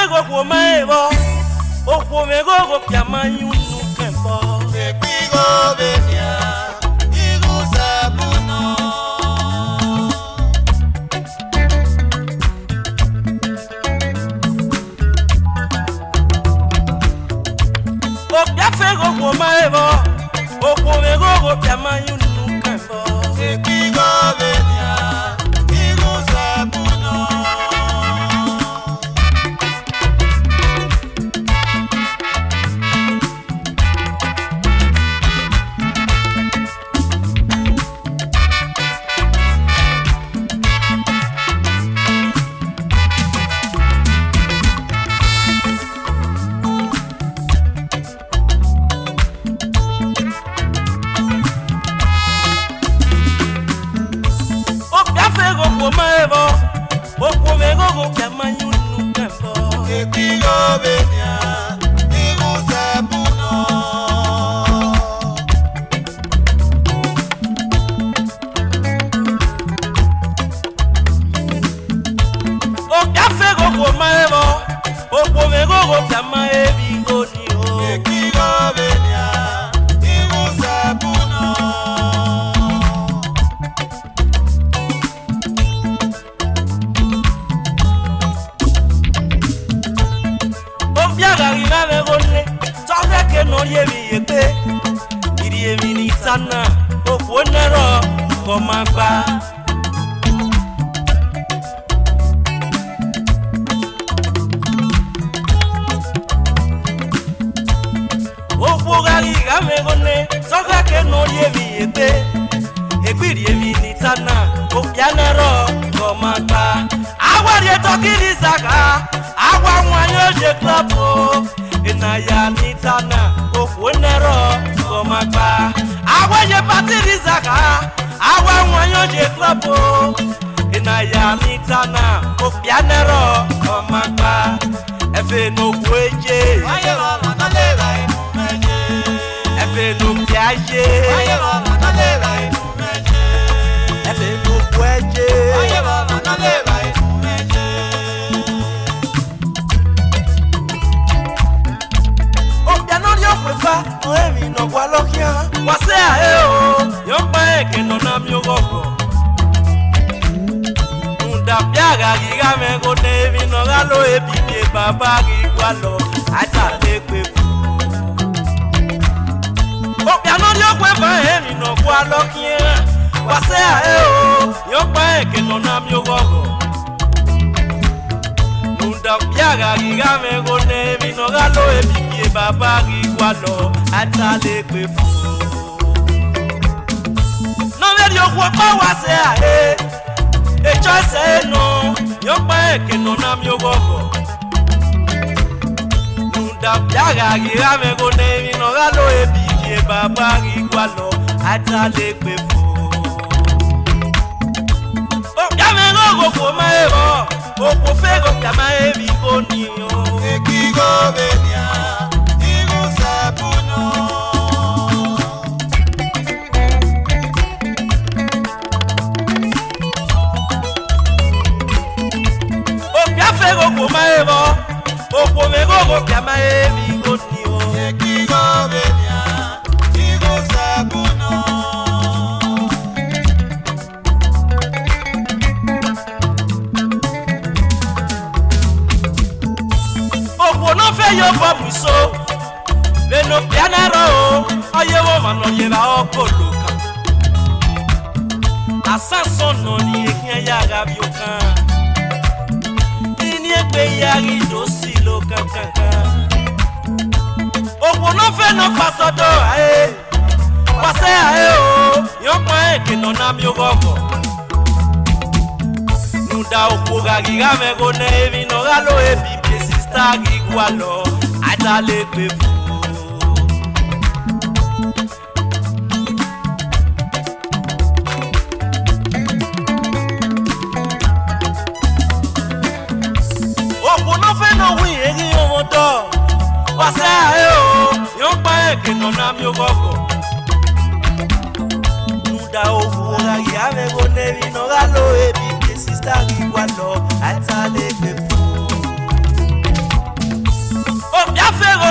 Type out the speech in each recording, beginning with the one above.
fego kwa maebo okwo mego pya manyunu kempo ekwigo benya iguza buno opya fego kwa maebo okwo mego pya manyunu kempo ekwigo benya iguza buno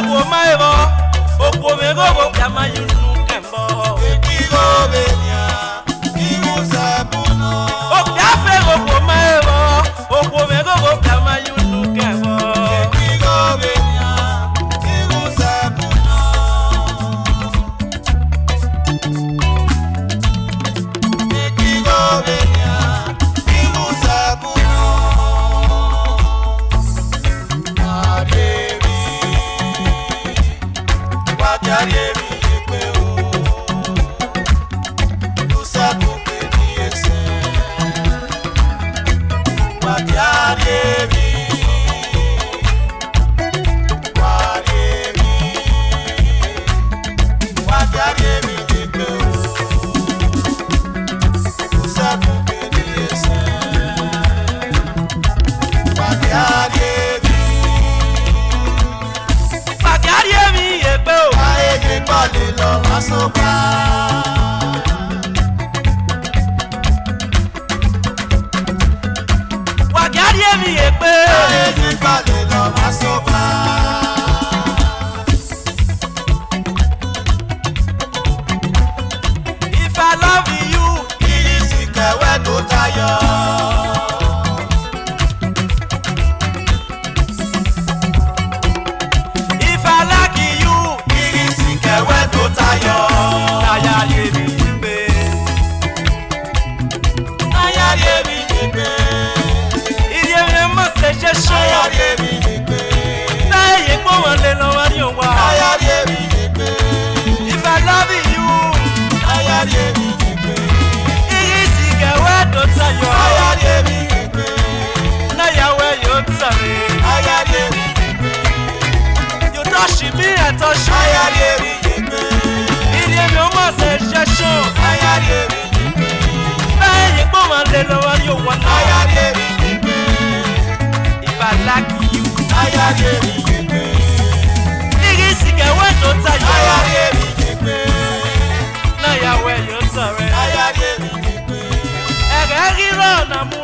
go maero. Okwo me go piama yunu kembo. Ekigo benia, igusabuno. Opiafe go maero. Okwo me go piama yunu kembo. Ekigo benia, igusabuno. Ekigo benia, igusabuno. Adevi, wadiadevi ekwe o. Lusabu beni ese. Wadiadevi, wadiadevi, wadiadevi ekwe o. Lusabu beni ese. Wadiadevi. Pagari mi yepe o. Ayé gbọ́dé lọ wá sóbà. Pagari mi yepe. Ayé gbọ́dé lọ wá sóbà. If I love you, Kìrìsì kẹ̀wé tó tayọ. if I like you, Kìrìsì kẹ̀wé tó tayọ. naya ye mi yepe. Ayáyé mi ní pé. Iye mi mo se je so. Ayáyé mi ní pé. Na ye po won le lo wa ni o wa. Ayáyé mi ní pé. If I love you, Ayáyé mi ní pé. isi ke we do tayo. Ayáyé mi ní pé. Na ya we yo tare. Ayáyé mi ní pé. You touch me, I touch you. Ayáyé mi ní pé. Iye mi mo se je so. Ayáyé mi ní pé. Na ye po won le lo wa ni o wa. Ayáyé mi ní pé. If I like you, Ayáyé mi ní pé. isi ke we do tayo. Ayáyé mi ní pé. Na ya we yo tare. Ayáyé mi ní pé. Ege riro na mu